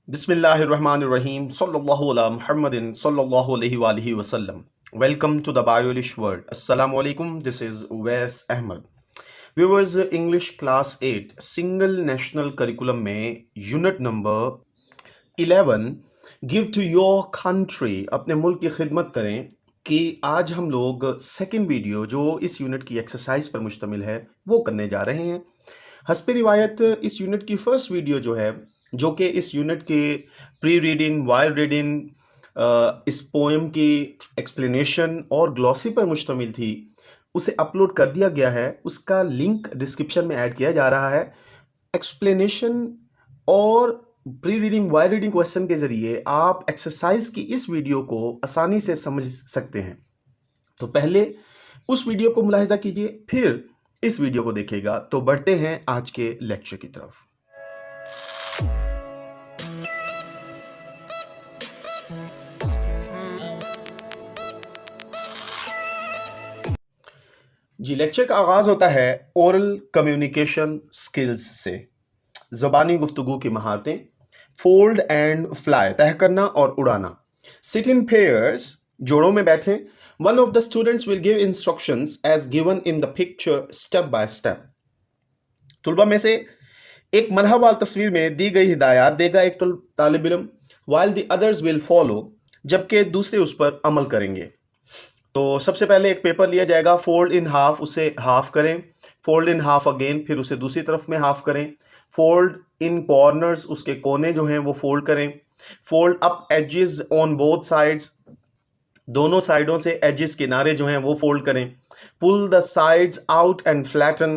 Bismillahirrahmanirrahim. Sallallahu ala Muhammadin sallallahu alaihi wasallam. Welcome to the Biolish world. Assalamu alaikum. This is Uwais Ahmad. Viewers, English class 8 single national curriculum में unit number 11 give to your country, अपने मुल्क की खिदमत करें, कि आज हम लोग सेकंड वीडियो जो इस यूनिट की एक्सरसाइज पर मुश्तमिल है वो करने जा रहे हैं। हस्ब रिवायत इस यूनिट की फर्स्ट वीडियो जो है, जो कि इस यूनिट के प्री रीडिंग, वाइल रीडिंग, इस पोएम की एक्सप्लेनेशन और ग्लॉसी पर मुश्तमिल थी, उसे अपलोड कर दिया गया है। उसका लिंक डिस्क्रिप्शन में ऐड किया जा रहा है। एक्सप्लेनेशन और pre reading, while reading question के ज़रिए आप एक्सरसाइज की इस वीडियो को आसानी से समझ सकते हैं। तो पहले उस वीडियो को मुलाहिजा कीजिए, फिर इस वीडियो को देखिएगा। तो बढ़ते हैं आज के लेक्चर की तरफ। जी, लेक्चर का आगाज़ होता है ओरल कम्युनिकेशन स्किल्स से, ज़बानी गुफ्तगू की महारतें। फोल्ड एंड फ्लाई, तह करना और उड़ाना। सिट इन पेयर्स, जोड़ों में बैठें। One of the students will give instructions as given in the picture step by step. तुलबा में से एक मरहबाल तस्वीर में दी गई हिदायत देगा एक तालिब इल्म, while the others will follow, जबकि दूसरे उस पर अमल करेंगे। तो सबसे पहले एक पेपर लिया जाएगा, फोल्ड इन हाफ, उसे हाफ करें। फोल्ड इन हाफ अगेन, फिर उसे दूसरी तरफ में हाफ करें। फोल्ड इन कॉर्नर्स, उसके कोने जो हैं वो फोल्ड करें। Fold up edges on both sides, दोनों साइडों से एजेस, किनारे जो हैं वो फोल्ड करें। Pull the sides out and flatten,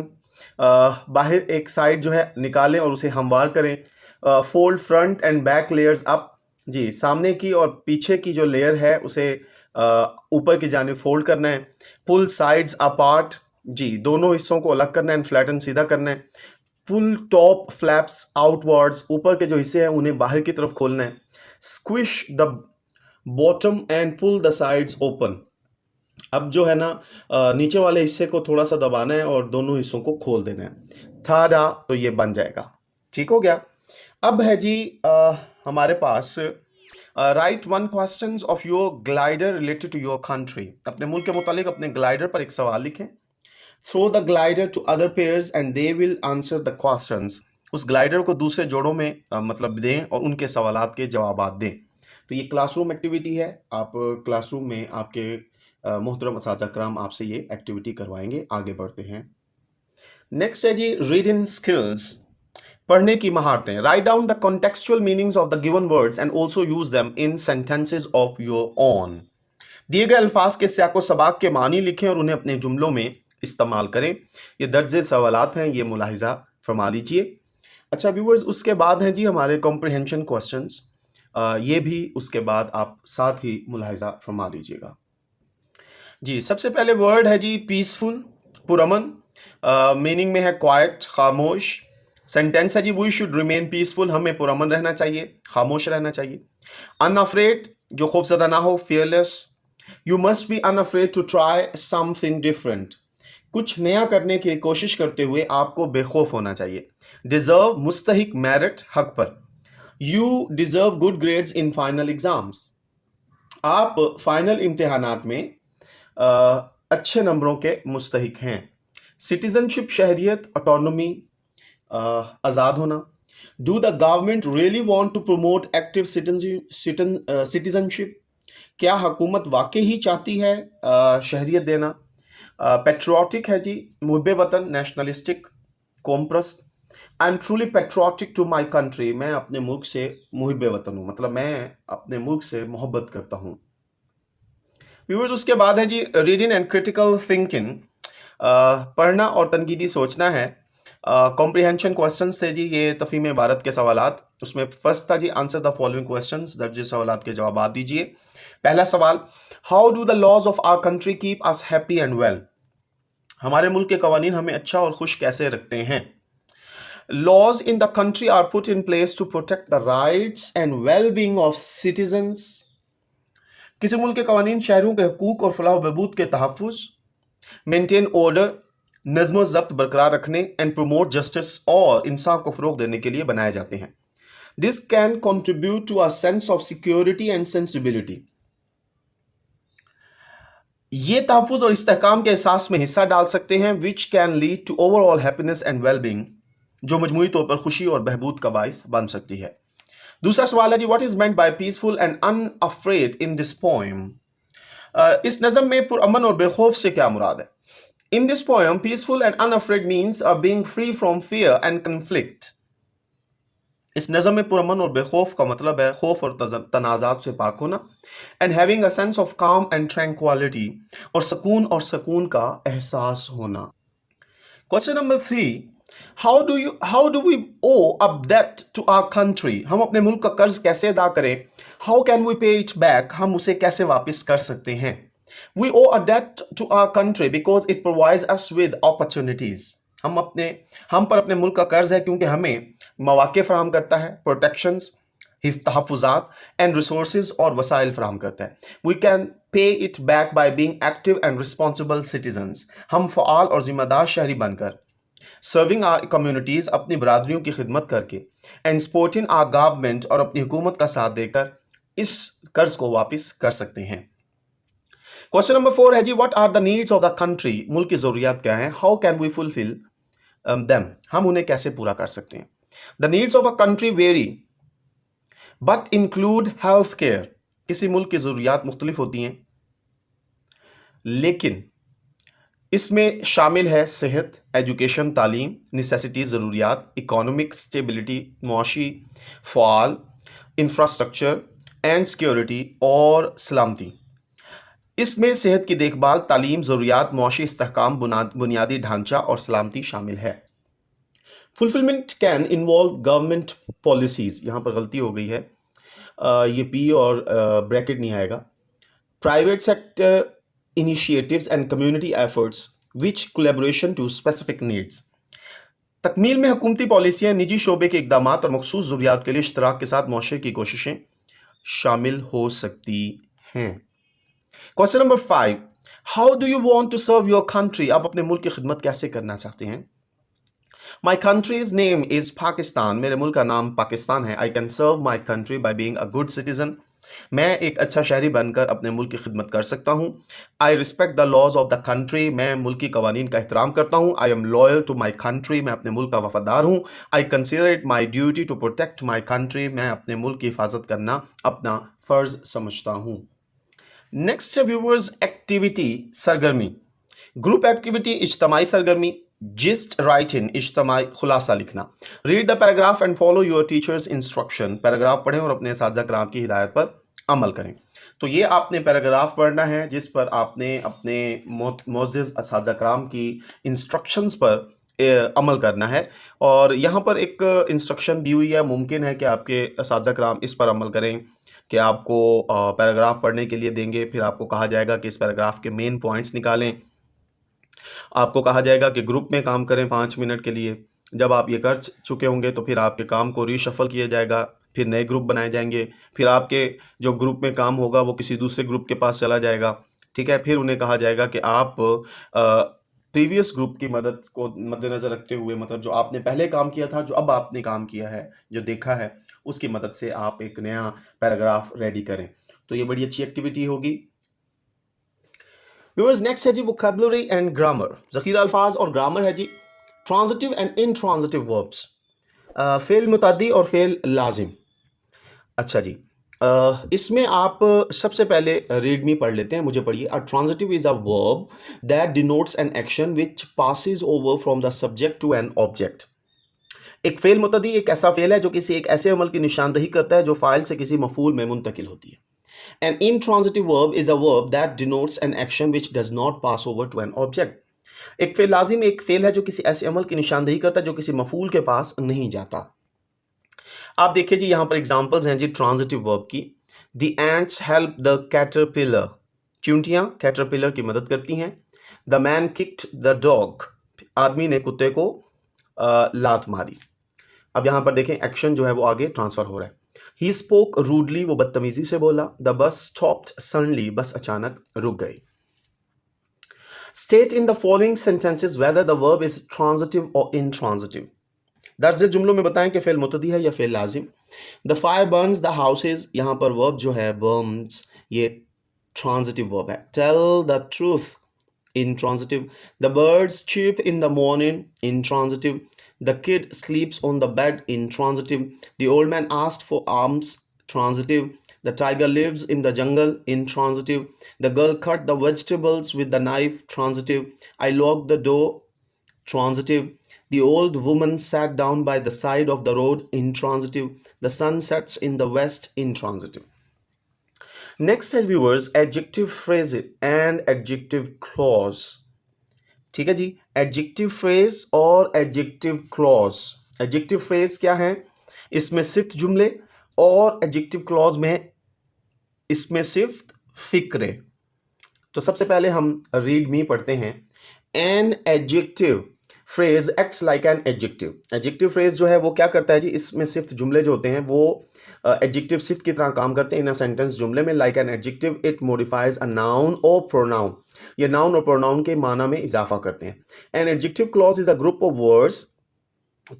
बाहर एक साइड जो है निकालें और उसे हमवार करें। Fold front and back layers up, जी, सामने की और पीछे की जो लेयर है उसे ऊपर की जानिब फोल्ड करना है। पुल साइड्स अपार्ट, जी, दोनों हिस्सों को अलग करना है। एंड फ्लैटन, सीधा करना है। पुल टॉप फ्लैप्स आउटवर्ड्स, ऊपर के जो हिस्से हैं उन्हें बाहर की तरफ खोलना है। Squish the bottom and pull the sides open, अब जो है ना नीचे वाले हिस्से को थोड़ा सा दबाना है और दोनों हिस्सों को खोल देना है। थाड़ा, तो ये बन जाएगा। ठीक हो गया। अब है जी हमारे पास write one question of your glider related to your country, अपने मुल्क के मुतालिक अपने ग्लाइडर पर एक सवाल लिखें। Throw the glider to other pairs and they will answer the questions, उस ग्लाइडर को दूसरे जोड़ों में मतलब दें और उनके सवालात के जवाब दें। तो ये क्लासरूम एक्टिविटी है। आप क्लासरूम में आपके मोहतरम असातिज़ा कराम आपसे ये एक्टिविटी करवाएंगे। आगे बढ़ते हैं। नेक्स्ट है जी रीडिंग स्किल्स, पढ़ने की महारतें। Write down the contextual meanings of the given words and also use them in sentences of your own, दिए गए अल्फाज के सियाको सबाक के मानी लिखें और उन्हें अपने जुमलों में इस्तेमाल करें। ये दर्जे सवालात हैं, ये मुलाहिजा फरमा लीजिए। अच्छा व्यूअर्स, उसके बाद हैं जी हमारे कॉम्प्रिहेंशन क्वेश्चंस, ये भी उसके बाद आप साथ ही मुलाहिजा फरमा लीजिएगा। जी, सबसे पहले वर्ड है जी पीसफुल, पुरअमन, मीनिंग में है क्वाइट, खामोश। सेंटेंस है जी वी शुड रिमेन पीसफुल, हमें पुरअमन रहना चाहिए, खामोश रहना चाहिए। अनअफ्रेड, जो खौफजदा ना हो, fearless. You must be unafraid to try something different, कुछ नया करने की कोशिश करते हुए आपको बेखौफ होना चाहिए। डिजर्व, मुस्तहिक, मेरिट, हक पर। You deserve good grades in final exams, आप फाइनल इम्तिहानात में अच्छे नंबरों के मुस्तहिक हैं। सिटीजनशिप, शहरियत, ऑटोनॉमी, आज़ाद होना। Do the government really want to promote active citizenship, क्या हुकूमत वाकई ही चाहती है शहरियत देना। पेट्रियाटिक है जी मुहब्बे वतन, नेशनलिस्टिक, कौमप्रस्त। I am truly patriotic to my country, मैं अपने मुल्क से मुहब्बे वतन हूँ, मतलब मैं अपने मुल्क से मोहब्बत करता हूँ। व्यूअर्स, उसके बाद है जी रीडिंग एंड क्रिटिकल थिंकिंग, पढ़ना और तनकीदी सोचना है। कॉम्प्रिहेंशन क्वेश्चंस थे जी, ये तफहीम इबारत के सवालात। उसमें फर्स्ट था जी आंसर द फॉलोइंग क्वेश्चंस, दर्जे सवालात के जवाब दीजिए। पहला सवाल, how do the laws of our country keep us happy and well, हमारे मुल्क के कवानीन हमें अच्छा और खुश कैसे रखते हैं। Laws in the country are put in place to protect the rights and well being of citizens, किसी मुल्क के कवानीन शहरों के हकूक और फलाह बहबूद के तहफ़्फ़ुज़। मेंटेन ऑर्डर, नज़्म ज़ब्त बरकरार रखने। एंड प्रमोट जस्टिस, और इंसाफ को फ़रोग़ देने के लिए बनाए जाते हैं। This can contribute to a sense of security and sensibility. ये तहफ़्फ़ुज़ और इस्तेहकाम के एहसास में हिस्सा डाल सकते हैं, which can lead to overall happiness and well-being, जो मजमूई तौर पर खुशी और बहबूद का बाइस बन सकती है। दूसरा सवाल है जी, what is meant by peaceful and unafraid in this poem? इस नज़म में पुरअमन और बेखौफ से क्या मुराद है? In this poem, peaceful and unafraid means being free from fear and conflict. इस नज़म में पुरअमन और बेखौफ का मतलब है खौफ और तनाज़ात से पाक होना, and having a sense of calm and tranquility, और सुकून का एहसास होना। Question number 3, how do we owe a debt to our country? हम अपने मुल्क का कर्ज कैसे अदा करें? How can we pay it back? हम उसे कैसे वापस कर सकते हैं? We owe a debt to our country because it provides us with opportunities. हम पर अपने मुल्क का कर्ज है क्योंकि हमें मौके फराहम करता है, प्रोटेक्शंस, तहफ़्फ़ुज़ात एंड रिसोर्सेज और वसाइल फराहम करता है। We can pay it back by being active and responsible citizens. हम फ़आल और ज़िम्मेदार शहरी बनकर, सर्विंग आर कम्युनिटीज़, अपनी बरादरियों की खिदमत करके, एंड सपोर्टिंग आर गवर्नमेंट, और अपनी हुकूमत का साथ देकर इस कर्ज को वापस कर सकते हैं। क्वेश्चन नंबर 4 है जी, what are the needs of the country? मुल्क की ज़रूरियात क्या हैं? How can we fulfil them? हम उन्हें कैसे पूरा कर सकते हैं? The needs of a country vary but include health care. किसी मुल्क की ज़रूरियात मुख्तलिफ होती हैं, लेकिन इसमें शामिल है सेहत, एजुकेशन, तालीम, नेसेसिटीज़, ज़रूरियात, इकोनॉमिक स्टेबिलिटी, मुआशी फ़आल, इंफ्रास्ट्रक्चर एंड सिक्योरिटी, और सलामती। इसमें सेहत की देखभाल, तालीम, ज़रूरियात, मुआशी इस्तेहकाम, बुनियादी ढांचा और सलामती शामिल है। Fulfilment can involve government policies, यहाँ पर गलती हो गई है, ये पी और ब्रैकेट नहीं आएगा। Private sector initiatives and community efforts which collaboration to specific needs. तकमील में हुकूमती पॉलिसियाँ, निजी शोबे के इक़दामात और मखसूस ज़रूरियात के लिए इश्तराक के साथ मुआशरे की कोशिशें शामिल हो सकती हैं। Question number 5, how do you want to serve your country? आप अपने मुल्क की खिदमत कैसे करना चाहते हैं? My country's name is Pakistan. मेरे मुल्क का नाम पाकिस्तान है। I can serve my country by being a good citizen. मैं एक अच्छा शहरी बनकर अपने मुल्क की खिदमत कर सकता हूँ। I respect the laws of the country. मैं मुल्क की कवानीन का एहतराम करता हूँ। I am loyal to my country. मैं अपने मुल्क का वफादार हूँ। I consider it my duty to protect my country. मैं अपने मुल्क की हिफाजत करना अपना फ़र्ज समझता हूँ। नेक्स्ट है व्यूवर्स, एक्टिविटी, सरगर्मी। ग्रुप एक्टिविटी, इज्तमाई सरगर्मी। जिस्ट राइटिंग, इज्तमाई खुलासा लिखना। Read the paragraph and follow your teachers instruction. Paragraph पढ़ें और अपने असातिज़ा कराम की हिदायत पर अमल करें। तो ये आपने पैराग्राफ पढ़ना है जिस पर आपने अपने मोअज़्ज़िज़ असातिज़ा कराम की इंस्ट्रक्शंस पर अमल करना है। और यहाँ पर एक इंस्ट्रक्शन दी हुई है, मुमकिन है कि आपके असातिज़ा कराम इस पर अमल करें कि आपको पैराग्राफ पढ़ने के लिए देंगे, फिर आपको कहा जाएगा कि इस पैराग्राफ के मेन पॉइंट्स निकालें। आपको कहा जाएगा कि ग्रुप में काम करें 5 मिनट के लिए। जब आप ये कर चुके होंगे तो फिर आपके काम को रीशफल किया जाएगा, फिर नए ग्रुप बनाए जाएंगे, फिर आपके जो ग्रुप में काम होगा वो किसी दूसरे ग्रुप के पास चला जाएगा, ठीक है। फिर उन्हें कहा जाएगा कि आप प्रीवियस ग्रुप की मदद को मद्देनज़र रखते हुए, मतलब जो आपने पहले काम किया था, जो अब आपने काम किया है, जो देखा है, उसकी मदद से आप एक नया पैराग्राफ रेडी करें। तो ये बड़ी अच्छी एक्टिविटी होगी। व्यूअर्स, नेक्स्ट है जी वोकैबुलरी एंड ग्रामर। ज़ख़ीरा अल्फाज और ग्रामर है जी ट्रांजिटिव एंड इनट्रांजिटिव वर्ब्स, फ़ेल मुतअद्दी और फ़ेल लाजिम। अच्छा जी, इसमें आप सबसे पहले रीड मी पढ़ लेते हैं, मुझे पढ़िए। A transitive is a verb that denotes an action which passes over from the subject to an object. एक फ़ेल मुतअद्दी एक ऐसा फ़ेल है जो किसी एक ऐसे अमल की निशानदही करता है जो फ़ाइल से किसी मफ़ूल में मुंतकिल होती है। An intransitive verb is a verb that denotes an action which does not pass over to an object. एक फ़ेल लाजिम एक फ़ेल है जो किसी ऐसे अमल की निशानदही करता है जो किसी मफ़ूल के पास नहीं जाता। आप देखिए जी, यहाँ पर एग्जांपल्स हैं जी ट्रांजिटिव वर्ब की। The ants help the caterpillar. चींटियाँ कैटरपिलर की मदद करती हैं। The man kicked the dog. आदमी ने कुत्ते को लात मारी। अब यहाँ पर देखें एक्शन जो है वो आगे ट्रांसफ़र हो रहा है। He spoke rudely, वो बदतमीजी से बोला। The bus stopped suddenly, बस अचानक रुक गई। State in the following sentences whether the verb is transitive or intransitive. दर्ज जुमलों में बताएं कि फ़ेल मुतअद्दी है या फ़ेल लाजिम। The fire burns the houses, यहाँ पर वर्ब जो है बर्न्स ये ट्रांजिटिव वर्ब है. Tell the truth, intransitive. The birds chirp in the morning, intransitive. The kid sleeps on the bed, intransitive. The old man asked for alms, transitive. The tiger lives in the jungle, intransitive. The girl cut the vegetables with the knife, transitive. I locked the door, transitive. The old woman sat down by the side of the road, intransitive. The sun sets in the west, intransitive. Next है viewers adjective phrase and adjective clause. ठीक है जी, adjective phrase और adjective clause. Adjective phrase क्या है, इसमें सिर्फ जुमले, और एडजेक्टिव क्लॉज में इसमें सिर्फ फिक्रे. तो सबसे पहले हम रीड मी पढ़ते हैं. An adjective phrase acts like an adjective. Adjective phrase जो है वो क्या करता है जी, इसमें सिर्फ जुमले जो होते हैं वो एडजेक्टिव सिर्फ की तरह काम करते हैं इन अ सेंटेंस जुमले में. Like an adjective it modifies a noun और प्रोनाउन. ये नाउन और प्रोनाउन के माना में इजाफा करते हैं. An adjective clause is a group of words.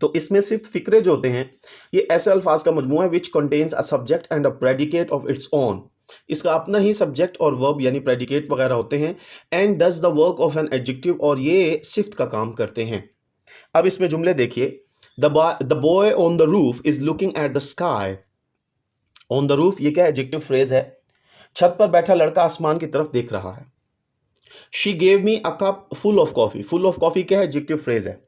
तो इसमें सिर्फ फिक्रे जो होते हैं ये ऐसे अल्फाज का मजमूआ है which contains a subject and a predicate of its own. इसका अपना ही सब्जेक्ट और वर्ब यानी प्रेडिकेट वगैरह होते हैं. And does the work of an adjective, और ये सिफ्त का काम करते हैं. अब इसमें जुमले देखिए. The boy on the roof is looking at the sky. On the roof ये क्या एडजेक्टिव फ्रेज है, छत पर बैठा लड़का आसमान की तरफ देख रहा है. She gave me a cup full of coffee. Full of coffee क्या है, एडजेक्टिव फ्रेज है.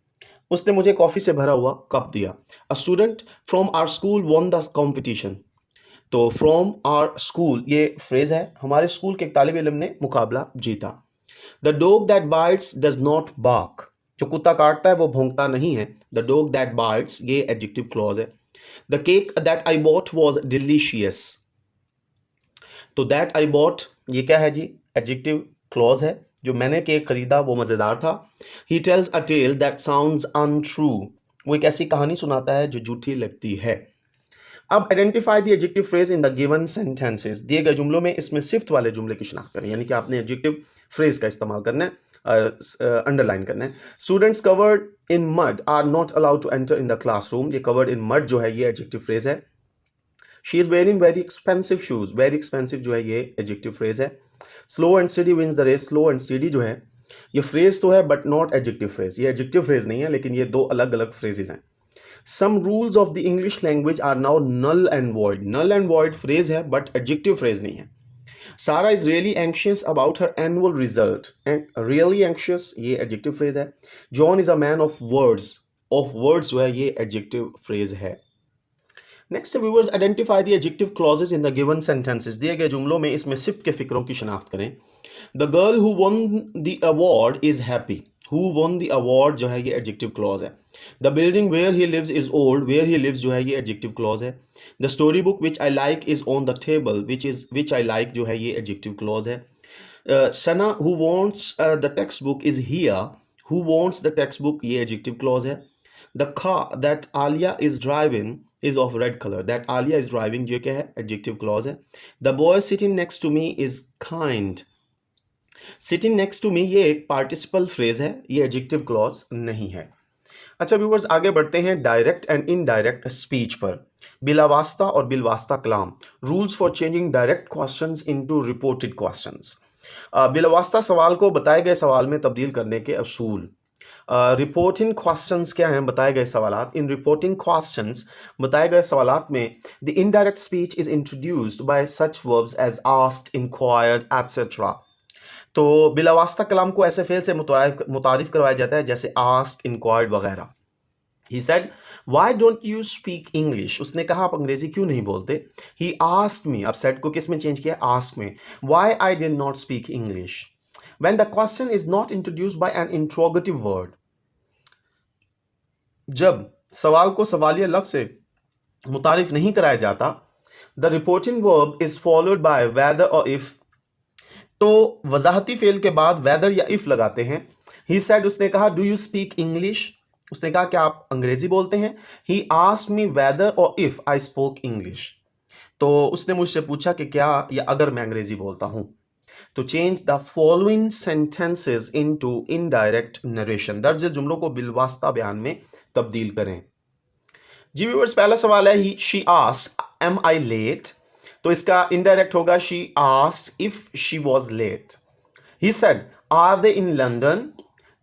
उसने मुझे कॉफी से भरा हुआ कप दिया. A student from our school won the competition. तो फ्रॉम आवर स्कूल ये फ्रेज है, हमारे स्कूल के एक तालिब इल्म ने मुकाबला जीता. The dog that bites does not bark. जो कुत्ता काटता है वो भौंकता नहीं है. द डॉग दैट बाइट्स ये एडजेक्टिव क्लॉज है. The cake that I bought was delicious. तो दैट आई बॉट ये क्या है जी, एडजेक्टिव क्लॉज है. जो मैंने केक खरीदा वो मजेदार था. He tells a tale that sounds untrue. वो एक ऐसी कहानी सुनाता है जो झूठी लगती है. अब identify the adjective phrase in the given sentences. दिए गए जुमलों में इसमें सिफ्त वाले जुमले की शिनाख्त करें, यानी कि आपने एडजेक्टिव फ्रेज का इस्तेमाल करना है, अंडरलाइन करना है. Students covered in mud are not allowed to enter in the classroom. ये कवर्ड इन मड जो है ये एडजेक्टिव फ्रेज है. She is wearing very expensive shoes. Very expensive जो है ये एडजेक्टिव फ्रेज है. Slow and steady wins the race. Slow and steady जो है ये फ्रेज तो है बट नॉट एडजेक्टिव फ्रेज. ये एडजेक्टिव फ्रेज नहीं है, लेकिन ये दो अलग अलग फ्रेजेस हैं. Some rules of the English language are now null and void. Null and void phrase है but adjective phrase नहीं है. Sarah is really anxious about her annual result. And really anxious ये adjective phrase है. John is a man of words. Of words जो है ये adjective phrase है. Next viewers identify the adjective clauses in the given sentences. दिए गए जुमलों में इसमें सिफ्त के फिक्रों की शनाख्त करें. The girl who won the award is happy. Who won the award जो है ये adjective clause है. The building where he lives is old. Where he lives जो है ये adjective clause है. The storybook which I like is on the table. Which I like जो है ये adjective clause है. Sana who wants the textbook is here. Who wants the textbook ये adjective clause है. The car that Alia is driving is of red color. That Alia is driving जो क्या है adjective clause है. The boy sitting next to me is kind. Sitting next to me ये एक participle phrase है, ये adjective clause नहीं है. अच्छा व्यूअर्स आगे बढ़ते हैं डायरेक्ट एंड इनडायरेक्ट स्पीच पर. बिलावास्ता और बिलवास्ता कलाम. Rules for changing direct questions into reported questions. बिलावास्ता सवाल को बताए गए सवाल में तब्दील करने के असूल. रिपोर्टिंग क्वेश्चंस क्या हैं, बताए गए सवालात. इन रिपोर्टिंग क्वेश्चंस बताए गए सवालात में the indirect speech is introduced by such verbs as asked, inquired, etcetera. तो बिलावास्ता कलाम को ऐसे फेल से मुतारिफ करवाया जाता है जैसे आस्क, इंक्वायर्ड वगैरह. He said, why don't you speak English? उसने कहा आप अंग्रेजी क्यों नहीं बोलते. He asked me. अब said को किस में चेंज किया, ask में. Why I did not speak English? When the question is not introduced by an interrogative word. जब सवाल को सवालिया लफ्ज से मुतारिफ नहीं कराया जाता, the reporting verb is followed by whether or if. तो वजाहती फेल के बाद वेदर या इफ लगाते हैं. ही सेड उसने कहा डू यू स्पीक इंग्लिश. उसने कहा क्या आप अंग्रेजी बोलते हैं. ही आस्क्ड मी वेदर और इफ आई स्पोक इंग्लिश. तो उसने मुझसे पूछा कि क्या या अगर मैं अंग्रेजी बोलता हूं. तो change the following sentences into indirect narration. दर्ज जुमलों को बिलवास्ता बयान में तब्दील करें. जी व्यूअर्स, पहला सवाल है he she asked am I late, तो इसका इनडायरेक्ट होगा she asked if she was late. He said are they in London,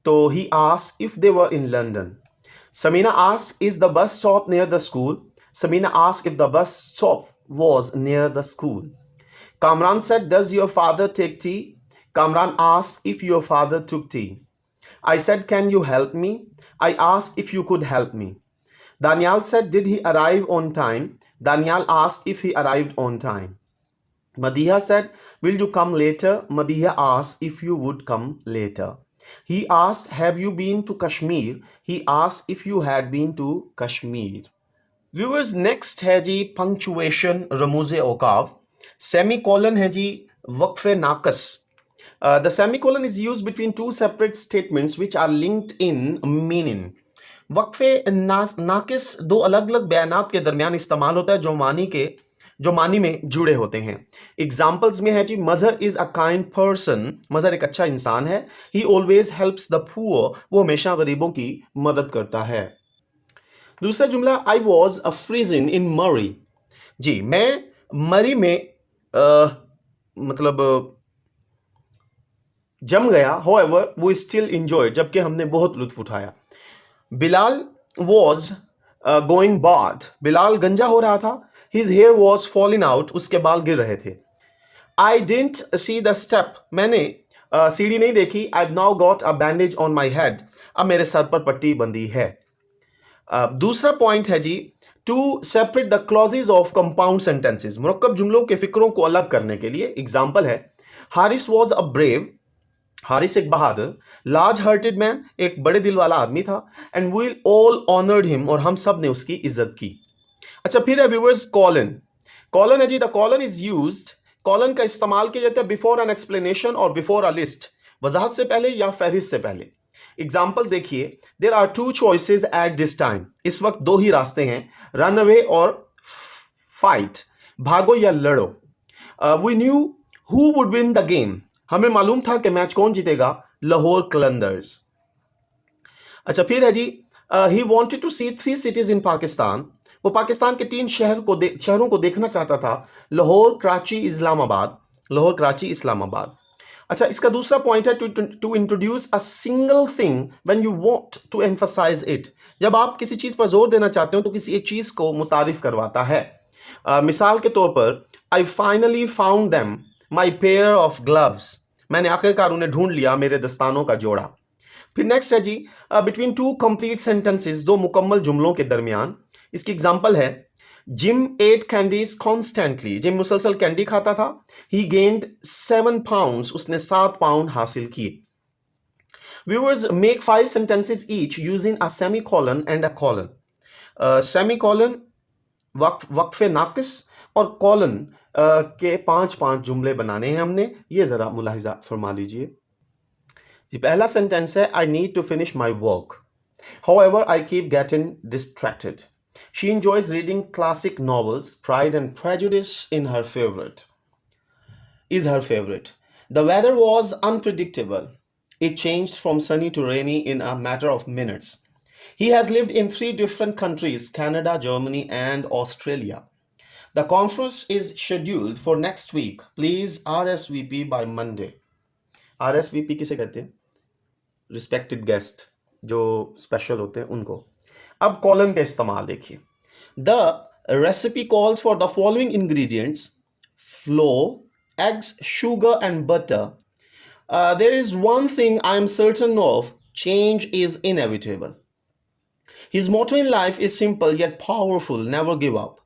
तो he asked if they were in London. Samina asked, is the bus stop near the school? Samina asked if the bus stop was near the school. Kamran said, does your father take tea? Kamran asked if your father took tea. I said, can you help me? I asked if you could help me. Daniel said, did he arrive on time? Daniel asked if he arrived on time. Madiha said, will you come later? Madiha asked if you would come later. He asked, have you been to Kashmir? He asked if you had been to Kashmir. Viewers, next है जी punctuation रमूज़े औकाव. Semicolon है जी वक्फ़े नाकस. The semicolon is used between two separate statements which are linked in meaning. वक्फ़े नाकिस दो अलग अलग बयानात के दरमियान इस्तेमाल होता है जो मानी में जुड़े होते हैं. एग्जाम्पल्स में है जी मजहर इज अ काइंड पर्सन, मजहर एक अच्छा इंसान है. ही ऑलवेज हेल्प्स द पुअर, वो हमेशा गरीबों की मदद करता है. दूसरा जुमला, आई वॉज अ फ्रीजिंग इन मरी. जी मैं मरी में मतलब जम गया. होएवर वो स्टिल इंजॉय, जबकि हमने बहुत लुत्फ उठाया. Bilal was going bath, Bilal गंजा हो रहा था. His hair was falling out, उसके बाल गिर रहे थे. I didn't see the step, मैंने सीढ़ी नहीं देखी. I've now got a bandage on my head, अब मेरे सर पर पट्टी बंधी है. दूसरा पॉइंट है जी to separate the clauses of compound sentences, मुरक्कब जुमलों के फिक्रों को अलग करने के लिए. एग्जाम्पल है Haris was a brave, Haris एक बहादुर. लार्ज हार्टेड मैन, एक बड़े दिल वाला आदमी था. And we all honoured him, और हम सब ने उसकी इज्जत की. अच्छा फिर है व्यूअर्स कॉलन. कॉलन है जी the colon is used, colon का इस्तेमाल किया जाता है बिफोर एन एक्सप्लेनेशन और बिफोर अ लिस्ट, वजाहत से पहले या फहरिस्त से पहले. एग्जाम्पल्स देखिए, there are two choices at this time, इस वक्त दो ही रास्ते हैं, रन अवे और फाइट, भागो या लड़ो. We knew who would win the game, हमें मालूम था कि मैच कौन जीतेगा, लाहौर कलंदर्स. अच्छा फिर है जी he wanted to see 3 cities in Pakistan, वो पाकिस्तान के 3 शहरों को देखना चाहता था, लाहौर कराची इस्लामाबाद, लाहौर कराची इस्लामाबाद. अच्छा इसका दूसरा पॉइंट है to introduce a single thing when you want to emphasise it, जब आप किसी चीज पर जोर देना चाहते हो तो किसी एक चीज को मुतारिफ करवाता है. मिसाल के तौर पर I finally found them my pair of gloves, मैंने आखिरकार उन्हें ढूंढ लिया, मेरे दस्तानों का जोड़ा. फिर नेक्स्ट है जी बिटवीन टू कंप्लीट सेंटेंसेस, दो मुकम्मल जुमलों के दरमियान. इसकी एग्जाम्पल है gym eight candies constantly, gym मुसलसल कैंडी खाता था. ही गेन्ड 7 pounds, उसने 7 पाउंड हासिल किए. Viewers make 5 sentences each using a semicolon and a colon. Semicolon वक्फे नाकिस और कॉलन के 5 जुमले बनाने हैं हमने, ये जरा मुलाहिजा फरमा लीजिए. जी पहला सेंटेंस है I need to finish my work, however I keep getting distracted. She enjoys reading classic novels. Pride and Prejudice is her favorite. The weather was unpredictable. It changed from sunny to rainy in a matter of minutes. He has lived in 3 different countries, Canada, Germany, and Australia. The conference is scheduled for next week. Please RSVP by Monday. RSVP किसे कहते हैं? Respected guest, जो special होते हैं उनको. अब colon का इस्तेमाल देखिए. The recipe calls for the following ingredients, flour, eggs, sugar and butter. There is one thing I am certain of, change is inevitable. His motto in life is simple yet powerful, never give up.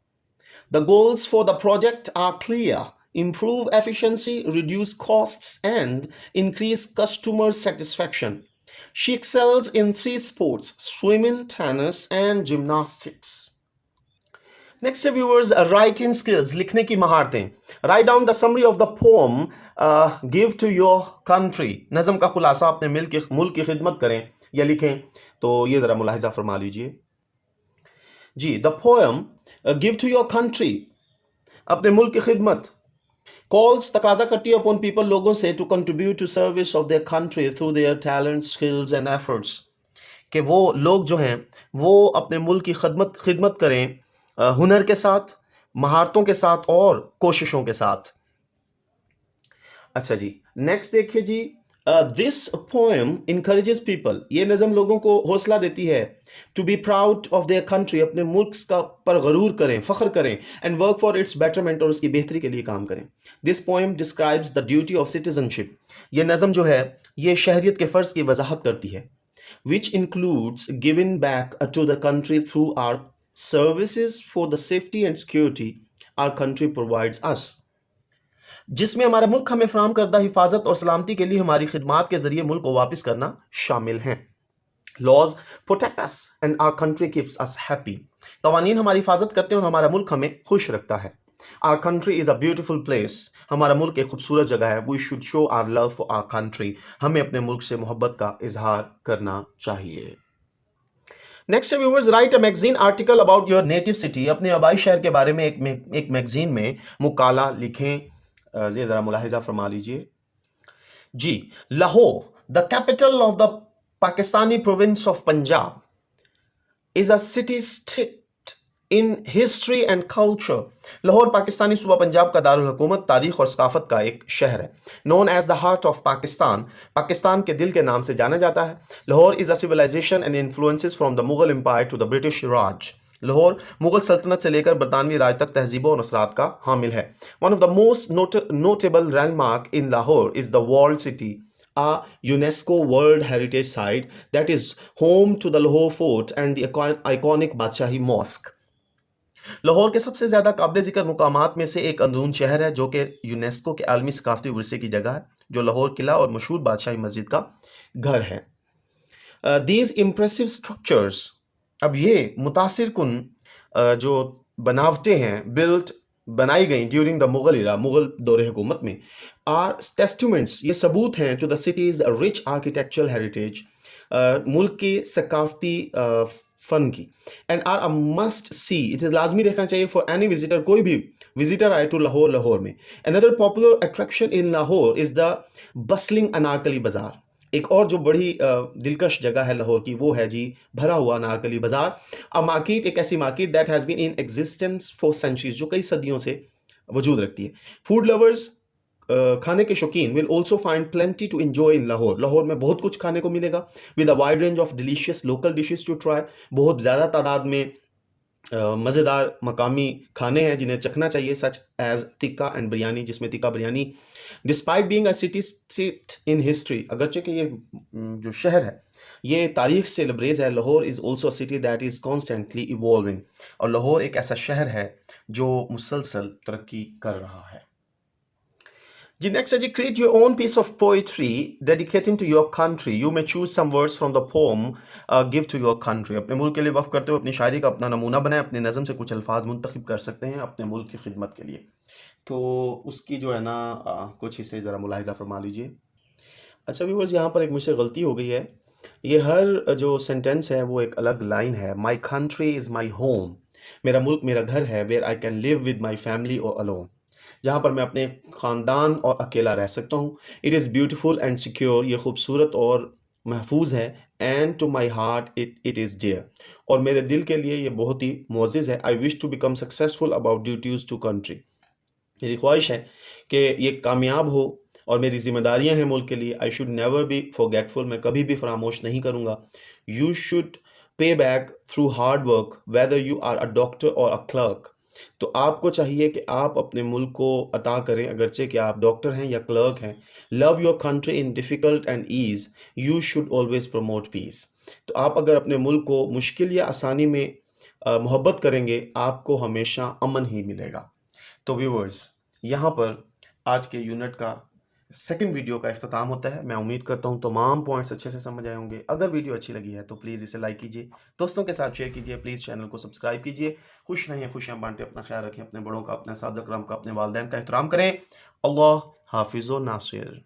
The goals for the project are clear: improve efficiency, reduce costs, and increase customer satisfaction. She excels in 3 sports: swimming, tennis, and gymnastics. Next viewers, writing skills, लिखने की महारतें. Write down the summary of the poem, give to your country. नज़म का खुलासा अपने मुल्क की खिदमत करें या लिखें, तो ये ज़रा मुलाहिजा फरमा लीजिए. जी the poem give to your country, अपने मुल्क की खिदमत. Calls तकाजा करती है upon people, लोगों से, to contribute to service of their country through their talents, skills and efforts. कि वो लोग जो हैं वो अपने मुल्क की खिदमत करें हुनर के साथ, महारतों के साथ और कोशिशों के साथ। अच्छा जी, नेक्स्ट देखिए जी, दिस पोएम इनकरेजेस पीपल, ये नज़म लोगों को हौसला देती है, to be proud of their country, अपने मुल्क का पर गरूर करें, फख्र करें, and work for its betterment, और उसकी बेहतरी के लिए काम करें। This poem describes the duty of citizenship, ये नज़म जो है ये शहरियत के फ़र्ज़ की वजाहत करती है, which includes giving back to the country through our services for the safety and security our country provides us, जिसमें हमारा मुल्क हमें फराहम करदा हिफाजत और सलामती के लिए हमारी खिदमात के जरिए मुल्क को वापस करना शामिल हैं। Laws protect us and our country keeps us happy, कवानीन हमारी हिफाजत करते हैं और हमारा मुल्क हमें खुश रखता है। Our country is a beautiful place, हमारा मुल्क एक खूबसूरत जगह है। We should show our love for our country, हमें अपने मुल्क से मोहब्बत का इजहार करना चाहिए। Next viewers, write a magazine article about your native city, अपने आबाई शहर के बारे में एक मैगजीन में मुकाला लिखें। ये ज़रा मुलाहिजा फरमा लीजिए जी। Lahore, the capital of the Pakistani province of Punjab, is a city steeped in history and culture. Lahore Pakistani सूबा पंजाब का दारुल हुकूमत, तारीख और सकाफत का एक शहर है। Known as the heart of Pakistan, Pakistan के दिल के नाम से जाना जाता है। Lahore is a civilization and influences from the Mughal empire to the British Raj, Lahore Mughal सल्तनत से लेकर बरतानवी राज तक तहजीबों और असरात का हामिल है। One of the most notable landmark in Lahore is the walled city, a UNESCO World Heritage Site that is home to the Lahore Fort and the iconic Badshahi Mosque. Lahore के सबसे ज़्यादा काबिल ज़िक्र मुकामात में से एक अंदरून शहर है जो कि यूनेस्को के आलमी सकाफती विरसे की जगह है, जो लाहौर किला और मशहूर बादशाही मस्जिद का घर है। दीज इम्प्रेसिव स्ट्रक्चर्स, अब ये मुतासिर कुन जो बनावटें हैं बिल्ट बनाई गई during the Mughal era, Mughal दौरे हुकूमत में, आर टेस्टिमेंट्स, ये सबूत हैं to the city's rich architectural heritage, मुल्क की सकाफती फ़न की, and are a must see, इसे लाजमी देखना चाहिए फॉर एनी विजिटर, कोई भी विजिटर आए टू लाहौर, लाहौर में। Another popular attraction in Lahore is the bustling Anarkali बाज़ार, एक और जो बड़ी दिलकश जगह है लाहौर की वो है जी भरा हुआ अनारकली बाज़ार। अ मार्केट, एक ऐसी market that has been in existence for centuries, जो कई सदियों से वजूद रखती है। फूड लवर्स, खाने के शौकीन, will also find plenty to enjoy in Lahore, Lahore में बहुत कुछ खाने को मिलेगा। With a wide range of delicious local dishes to try, बहुत ज़्यादा तादाद में मज़ेदार मकामी खाने हैं जिन्हें चखना चाहिए, such as tikka and biryani, जिसमें tikka biryani. Despite being a city seat in history, अगरचे कि ये जो शहर है ये तारीख से लबरेज है, Lahore is also a city that is constantly evolving, और लाहौर एक ऐसा शहर है जो मुसलसल तरक्की कर रहा है। जी नेक्स्ट है जी, create your own piece of poetry dedicating to your country, you may choose some words from the poem give to your country, अपने मुल्क के लिए वक्फ करते हुए अपनी शायरी का अपना नमूना बनाए, अपने नज़म से कुछ अल्फाज मुंतखब कर सकते हैं अपने मुल्क की खिदमत के लिए। तो उसकी जो है ना कुछ हिस्से ज़रा मुलाहिजा फरमा लीजिए। अच्छा व्यूअर्स, यहाँ पर एक मुझसे गलती हो गई है, ये हर जो सेंटेंस है वो एक अलग लाइन है। My country is my home, मेरा मुल्क मेरा घर है, where I can live with my family or alone, जहाँ पर मैं अपने ख़ानदान और अकेला रह सकता हूँ। It is beautiful and secure, ये खूबसूरत और महफूज है। And to my heart it is dear, और मेरे दिल के लिए ये बहुत ही मुअज़्ज़िज़ है। I wish to become successful about duties to country, मेरी ख्वाहिश है कि ये कामयाब हो और मेरी जिम्मेदारियां हैं मुल्क के लिए। I should never be forgetful, मैं कभी भी फरामोश नहीं करूँगा। You should pay back through hard work whether you are a doctor or a clerk, तो आपको चाहिए कि आप अपने मुल्क को अता करें अगरचे कि आप डॉक्टर हैं या क्लर्क हैं। Love your country in difficult and ease, you should always promote peace, तो आप अगर अपने मुल्क को मुश्किल या आसानी में मोहब्बत करेंगे, आपको हमेशा अमन ही मिलेगा। तो व्यूअर्स, यहाँ पर आज के यूनिट का सेकंड वीडियो का इख्तिताम होता है। मैं उम्मीद करता हूँ तमाम पॉइंट्स अच्छे से समझ आए होंगे। अगर वीडियो अच्छी लगी है तो प्लीज़ इसे लाइक कीजिए, दोस्तों के साथ शेयर कीजिए, प्लीज़ चैनल को सब्सक्राइब कीजिए। खुश रहें, खुशियाँ बांटें, अपना ख्याल रखें, अपने बड़ों का, अपने साथ-ज़कराम का, अपने वालिदैन का एहतराम करें। अल्लाह हाफिज़ व नासिर।